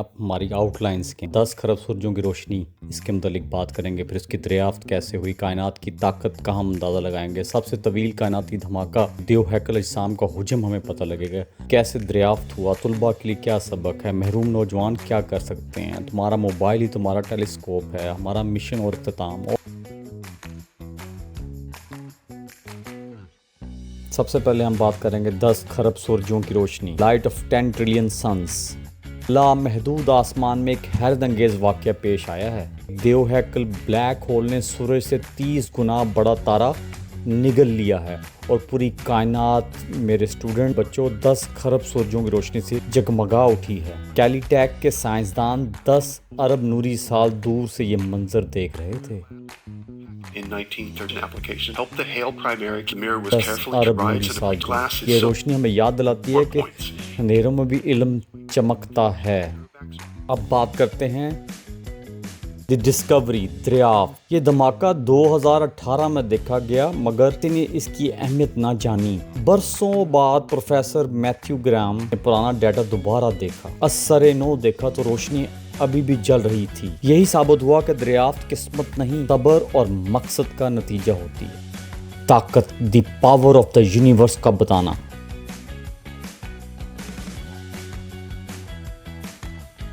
अब हमारी आउटलाइंस की 10 खरब सूरजों की रोशनी इसके मुतालिक बात करेंगे। फिर उसकी दरियाफ्त कैसे हुई, कायनात की ताकत का हम अंदाज़ा लगाएंगे, सबसे तवील कायनाती धमाका देव हैकल अजसाम का हुजम हमें पता लगेगा, कैसे दरियाफ्त हुआ, तुलबा के लिए क्या सबक है, महरूम नौजवान क्या कर सकते हैं, तुम्हारा मोबाइल ही तुम्हारा टेलीस्कोप है, हमारा मिशन और इख्तिताम। सबसे पहले हम बात करेंगे 10 खरब सूरजों की रोशनी, लाइट ऑफ 10 ट्रिलियन सन्स। लामहदूद आसमान में एक हैरत अंगेज वाक़या पेश आया है। देव हैकल ब्लैक होल ने सूरज से 30 गुना बड़ा तारा निगल लिया है और पूरी कायनात मेरे स्टूडेंट बच्चों 10 खरब सूरजों की रोशनी से जगमगा उठी है। कैलीटैक के साइंसदान 10 अरब नूरी साल दूर से ये मंजर देख रहे थे। In 1930, an application helped the Hale Primary mirror was 10 carefully Arab tried Noori so साल that दूर। glasses ये so रोशनी हमें याद दिलाती है कि अंधेरों में भी इल्म चमकता है। अब बात करते हैं द डिस्कवरी, दरियाफ्त। ये धमाका 2018 में देखा गया मगर ने इसकी अहमियत ना जानी। बरसों बाद प्रोफेसर मैथ्यू ग्राम ने पुराना डाटा दोबारा देखा, असर नो देखा तो रोशनी अभी भी जल रही थी। यही साबित हुआ कि दरियाफ्त किस्मत नहीं, सब्र और मकसद का नतीजा होती है। ताकत, the power of the universe का बताना।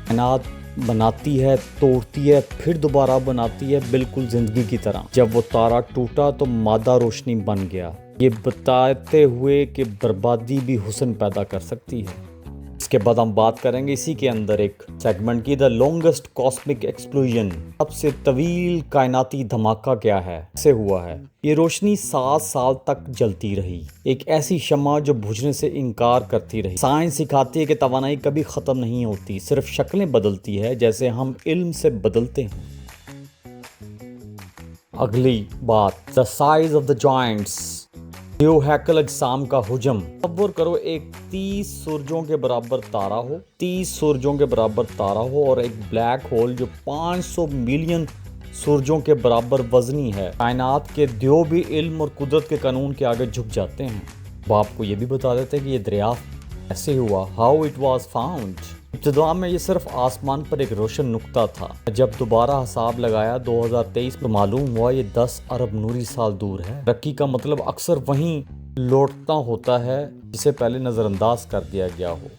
कायनात बनाती है, तोड़ती है, फिर दोबारा बनाती है, बिल्कुल जिंदगी की तरह। जब वो तारा टूटा तो मादा रोशनी बन गया, ये बताते हुए कि बर्बादी भी हुस्न पैदा कर सकती है। इसके बाद हम बात करेंगे इसी के अंदर एक सेगमेंट की, द लॉन्गेस्ट कॉस्मिक एक्सप्लोजन। सबसे तवील कायनाती धमाका क्या है, कैसे हुआ है। ये रोशनी 7 साल तक जलती रही, एक ऐसी शम्मा जो बुझने से इनकार करती रही। साइंस सिखाती है कि तवानाई कभी ख़त्म नहीं होती, सिर्फ शक्लें बदलती है जैसे हम इल्म से बदलते हैं। अगली बात, the size of the joints. देव हैकल अजसाम का हुजम। तस्वर करो एक 30 सूरजों के बराबर तारा हो, 30 सूरजों के बराबर तारा हो और एक ब्लैक होल जो 500 मिलियन सूरजों के बराबर वजनी है। कायनात के देव भी इल्म और कुदरत के कानून के आगे झुक जाते हैं। वो आपको ये भी बता देते हैं कि ये दरियाफ्त कैसे हुआ, हाउ इट वॉज फाउंड। इब्तिदा में ये सिर्फ आसमान पर एक रोशन नुक्ता था। जब दोबारा हिसाब लगाया 2023 में मालूम हुआ ये 10 अरब नूरी साल दूर है। तरक्की का मतलब अक्सर वहीं लौटता होता है जिसे पहले नज़रअंदाज कर दिया गया हो,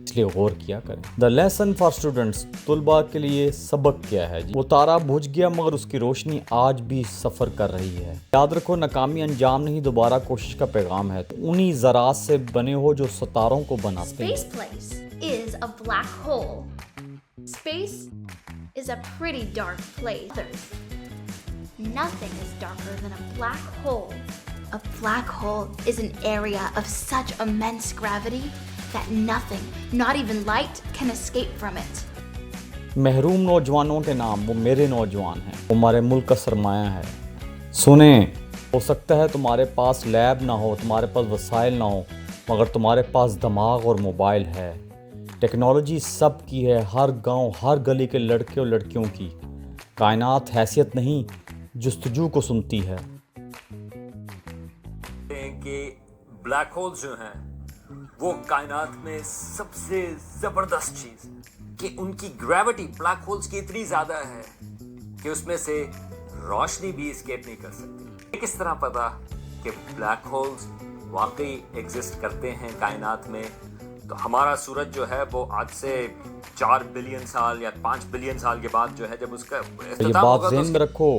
इसलिए गौर किया करें। द लेसन फॉर स्टूडेंट्स, तुलबा के लिए सबक क्या है जी? वो तारा बुझ गया मगर उसकी रोशनी आज भी सफ़र कर रही है। याद रखो, नाकामी अंजाम नहीं, दोबारा कोशिश का पैगाम है। तो उन्हीं ज़रात से बने हो जो सितारों को बनाते हैं। Is a black hole. Space is a pretty dark place. Nothing is darker than a black hole. A black hole is an area of such immense gravity that nothing, not even light, can escape from it. महरूम नौजवानों के नाम, वो मेरे नौजवान हैं, वो हमारे मुल्क का सरमाया है। सुने, हो सकता है तुम्हारे पास लैब ना हो, तुम्हारे पास वसाइल ना हो, मगर तुम्हारे पास दिमाग और मोबाइल है। टेक्नोलॉजी सब की है, हर गांव हर गली के लड़के और लड़कियों की। कायनात हैसियत नहीं, जुस्तजू को सुनती है। कि ब्लैक होल्स जो हैं वो कायनात में सबसे ज़बरदस्त चीज़ कि उनकी ग्रेविटी ब्लैक होल्स की इतनी ज़्यादा है कि उसमें से रोशनी भी एस्केप नहीं कर सकती। किस तरह पता कि ब्लैक होल्स वाकई एग्जिस्ट करते हैं कायनात में? तो हमारा सूरज जो है वो आज से 4 बिलियन साल या 5 बिलियन साल के बाद जो है जब उसका ये बात ज़हन में रखो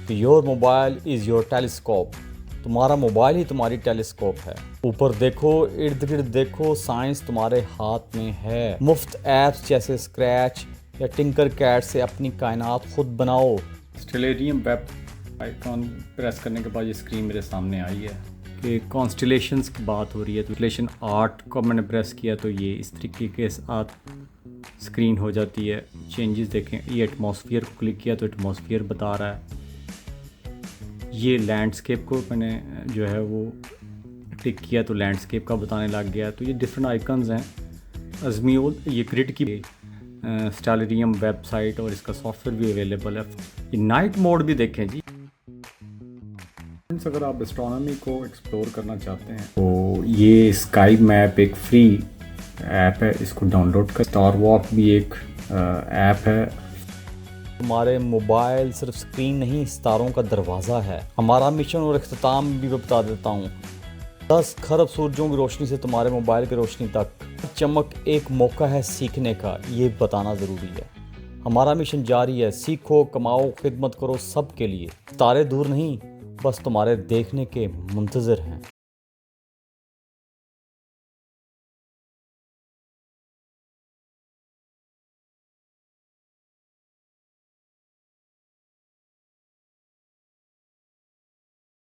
कि your mobile is your telescope. तुम्हारा मोबाइल ही तुम्हारी टेलीस्कोप है। ऊपर देखो, इर्द गिर्द देखो, साइंस तुम्हारे हाथ में है। मुफ्त ऐप्स जैसे स्क्रैच या टिंकर कैट से अपनी कायनात खुद बनाओ। स्टेलेरियम वेब आइकॉन प्रेस करने के बाद ये स्क्रीन मेरे सामने आई है कि कॉन्स्टेलेशंस की बात हो रही है। तो कॉन्स्टेलेशन आर्ट को मैंने प्रेस किया तो ये इस तरीके के साथ स्क्रीन हो जाती है। चेंजेस देखें, ये एटमॉस्फेयर को क्लिक किया तो एटमॉस्फेयर बता रहा है। ये लैंडस्केप को मैंने जो है वो टिक किया तो लैंडस्केप का बताने लग गया। तो ये डिफरेंट आइकन्स हैं। अजमियोल, ये ग्रिड की स्टेलेरियम वेबसाइट और इसका सॉफ्टवेयर भी अवेलेबल है। ये नाइट मोड भी देखें जी। अगर आप एस्ट्रोनॉमी को एक्सप्लोर करना चाहते हैं तो ये स्काई मैप एक फ्री ऐप है, इसको डाउनलोड कर। स्टार वॉक भी एक ऐप है। हमारे मोबाइल सिर्फ स्क्रीन नहीं, सितारों का दरवाज़ा है। हमारा मिशन और अख्ताम भी मैं बता देता हूँ। 10 खरब सूरजों की रोशनी से तुम्हारे मोबाइल की रोशनी तक चमक एक मौका है सीखने का, ये बताना ज़रूरी है। हमारा मिशन जारी है, सीखो, कमाओ, खिदमत करो सबके लिए। तारे दूर नहीं, बस तुम्हारे देखने के मुंतज़िर हैं।